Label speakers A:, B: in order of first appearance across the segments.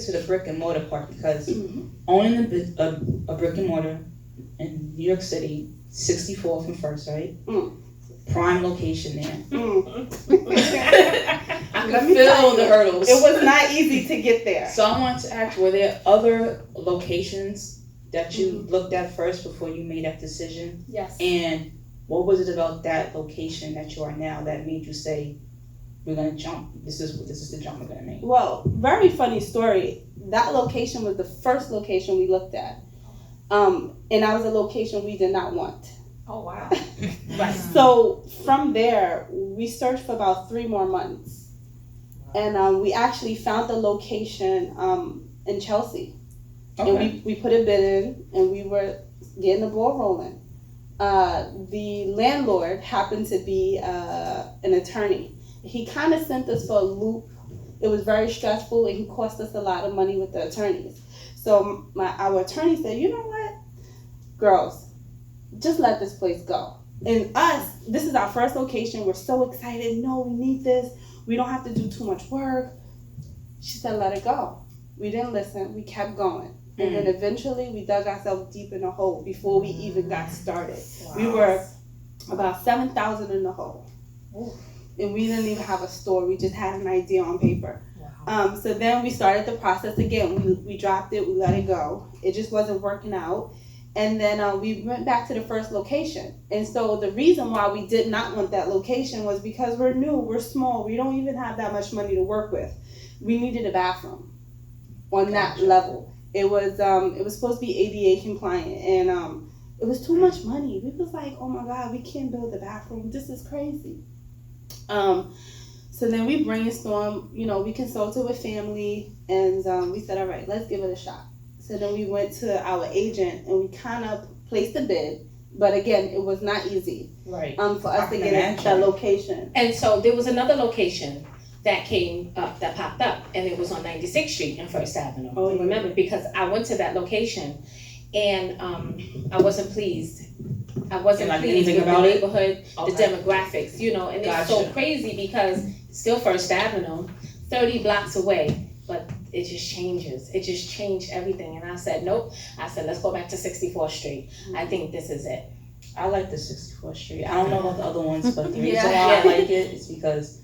A: to the brick and mortar part because owning a brick and mortar in New York City, 64th and First, right? Prime location there. I can feel the hurdles.
B: It was not easy to get there.
A: So I want to ask, were there other locations that you looked at first before you made that decision?
C: Yes.
A: And what was it about that location that you are now that made you say, we're gonna jump? This is the jump we're gonna make.
B: Well, very funny story. That location was the first location we looked at. And that was a location we did not want.
C: Oh, wow.
B: Right. So from there, we searched for about 3 more months. And we actually found the location in Chelsea.
A: Okay.
B: And we put a bid in, and we were getting the ball rolling. The landlord happened to be an attorney. He kind of sent us for a loop. It was very stressful, and he cost us a lot of money with the attorneys. So our attorney said, you know what, girls, just let this place go. And this is our first location. We're so excited. No, we need this. We don't have to do too much work. She said, let it go. We didn't listen. We kept going. And then eventually we dug ourselves deep in a hole before we even got started. Wow. We were about 7,000 in the hole. Ooh. And we didn't even have a store. We just had an idea on paper. Wow. So then we started the process again. We dropped it. We let it go. It just wasn't working out. And then we went back to the first location. And so the reason why we did not want that location was because we're new, we're small, we don't even have that much money to work with. We needed a bathroom on that level. It was supposed to be ADA compliant, and it was too much money. We was like, oh my God, we can't build a bathroom. This is crazy. So then we brainstormed, we consulted with family, and we said, all right, let's give it a shot. So then we went to our agent and we kind of placed a bid, but again, it was not easy,
A: right?
B: For us to get that location.
C: And so there was another location that came up, that popped up, and it was on 96th Street and First Avenue. Oh, I remember, because I went to that location and I wasn't pleased. I wasn't pleased with the neighborhood, the demographics, and it's so crazy because it's still First Avenue, 30 blocks away. But it just changes. It just changed everything. And I said, nope. I said, let's go back to 64th Street. I think this is it.
A: I like the 64th Street. I don't know about the other ones, but the reason why I like it is because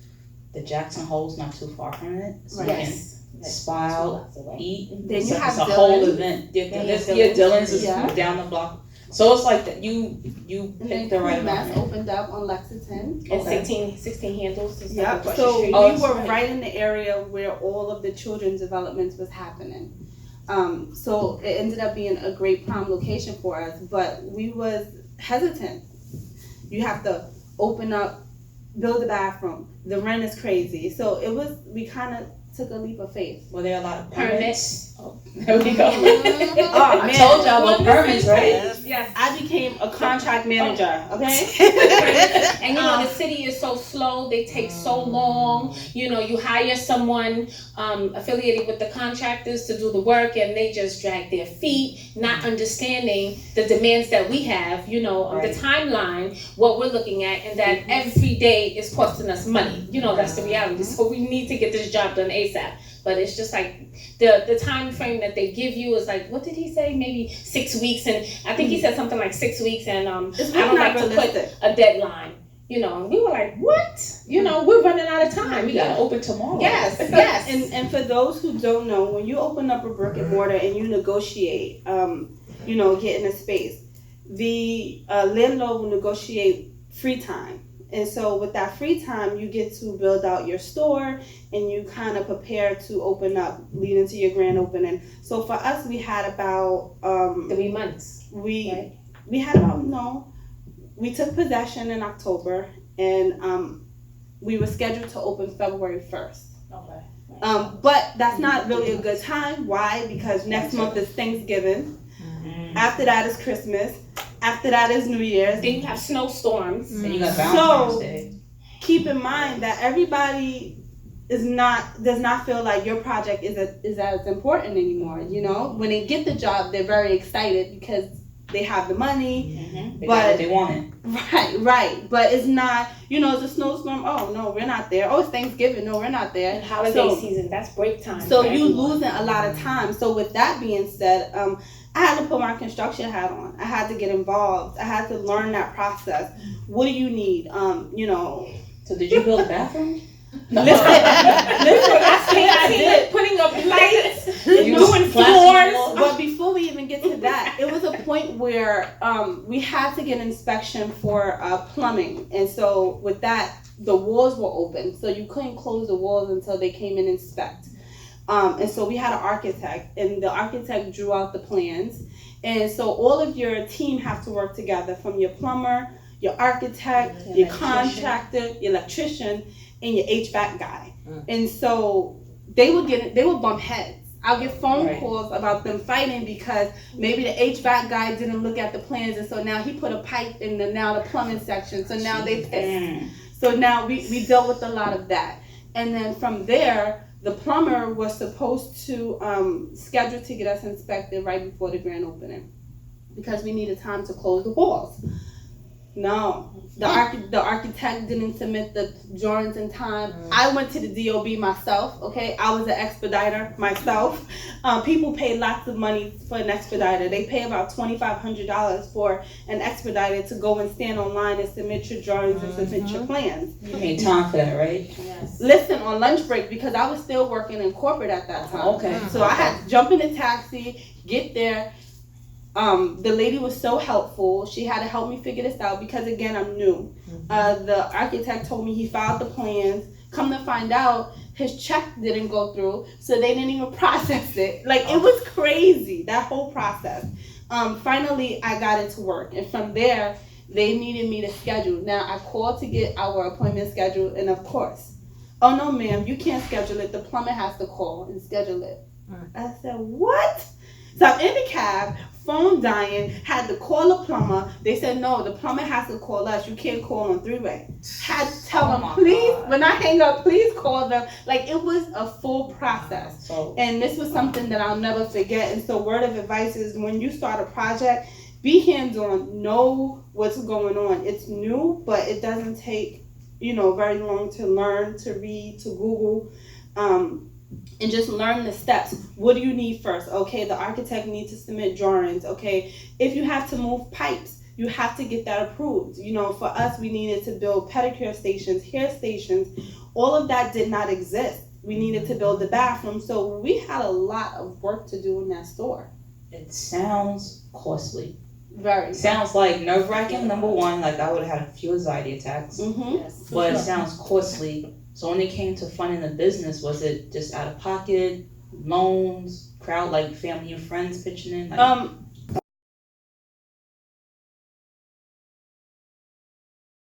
A: the Jackson Hole's not too far from it. So you can spile, eat.
B: Then you have
A: a whole event. Dylan's is down the block. So it's like that you picked the right
B: one. Opened up on Lexington.
C: And 16 handles.
B: Yep. So we were right in the area where all of the children's developments was happening. So it ended up being a great prime location for us, but we was hesitant. You have to open up, build a bathroom. The rent is crazy. So we kind of took a leap of faith.
A: Were there a lot of permits?
C: Oh, there we go.
A: I told y'all about permits, right?
C: Yes.
B: I became a contract manager, okay?
C: And the city is so slow, they take so long. You hire someone affiliated with the contractors to do the work and they just drag their feet, not understanding the demands that we have, the timeline, what we're looking at, and that every day is costing us money. That's the reality. So we need to get this job done ASAP. But it's just like the time frame that they give you is like, what did he say? Maybe 6 weeks, and I think he said something like 6 weeks, and I don't like to put a deadline. And we were like, what? We're running out of time.
A: We gotta open tomorrow.
B: Yes. And for those who don't know, when you open up a brick and mortar and you negotiate, getting a space, the landlord will negotiate free time. And so with that free time, you get to build out your store and you kind of prepare to open up, leading to your grand opening. So for us, we had about
C: 3 months.
B: We had about we took possession in October, and we were scheduled to open February 1st. Okay. But that's not really a good time. Why? Because next month is Thanksgiving. Mm-hmm. After that is Christmas. After that is New Year's.
C: Then you have snowstorms.
A: And you got Valentine's Day.
B: Keep in mind that everybody does not feel like your project is as important anymore. When they get the job, they're very excited because they have the money,
A: they got what they wanted.
B: Right. But it's not, it's a snowstorm. Oh no, we're not there. Oh, it's Thanksgiving. No, we're not there.
C: And holiday season, that's break time.
B: So you losing a lot of time. So with that being said, I had to put my construction hat on. I had to get involved. I had to learn that process. What do you need?
A: So did you build a bathroom?
B: Listen,
C: I did. Putting up lights, doing floors.
B: But before we even get to that, it was a point where we had to get inspection for plumbing. And so with that, the walls were open. So you couldn't close the walls until they came and inspect. And so we had an architect, and the architect drew out the plans. And so all of your team have to work together, from your plumber, your architect, your contractor, your electrician, and your HVAC guy. And so they would bump heads. I'll get phone calls about them fighting because maybe the HVAC guy didn't look at the plans, and so now he put a pipe in the plumbing section. So now they pissed. So now we dealt with a lot of that. And then from there, the plumber was supposed to schedule to get us inspected right before the grand opening because we needed time to close the walls. No, the architect didn't submit the drawings in time. I went to the DOB myself, okay? I was an expediter myself. People pay lots of money for an expediter. They pay about $2,500 for an expediter to go and stand online and submit your drawings and submit your plans.
A: You need time for that, right?
B: Yes. Listen, on lunch break, because I was still working in corporate at that time.
A: Okay.
B: So I had to jump in a taxi, get there. The lady was so helpful. She had to help me figure this out because, again, I'm new. The architect told me he filed the plans. Come to find out, his check didn't go through, so they didn't even process it. It was crazy, that whole process. Finally, I got it to work, and from there, they needed me to schedule. Now, I called to get our appointment scheduled, and of course, oh no, ma'am, you can't schedule it. The plumber has to call and schedule it. I said, what? So I'm in the cab, phone dying, had to call a plumber. They said, no, the plumber has to call us. You can't call on three-way. Had to tell them, please, when I hang up, please call them. It was a full process. And this was something that I'll never forget. And so word of advice is when you start a project, be hands-on, know what's going on. It's new, but it doesn't take, very long to learn, to read, to Google. And just learn the steps. What do you need first? Okay, the architect needs to submit drawings. Okay, if you have to move pipes, you have to get that approved. For us, we needed to build pedicure stations, hair stations. All of that did not exist. We needed to build the bathroom. So we had a lot of work to do in that store.
A: It sounds costly.
B: Very.
A: Sounds like nerve-wracking, number one. I would have had a few anxiety attacks.
B: Yes.
A: But it sounds costly. So when it came to funding the business, was it just out of pocket, loans, crowd, family and friends pitching in?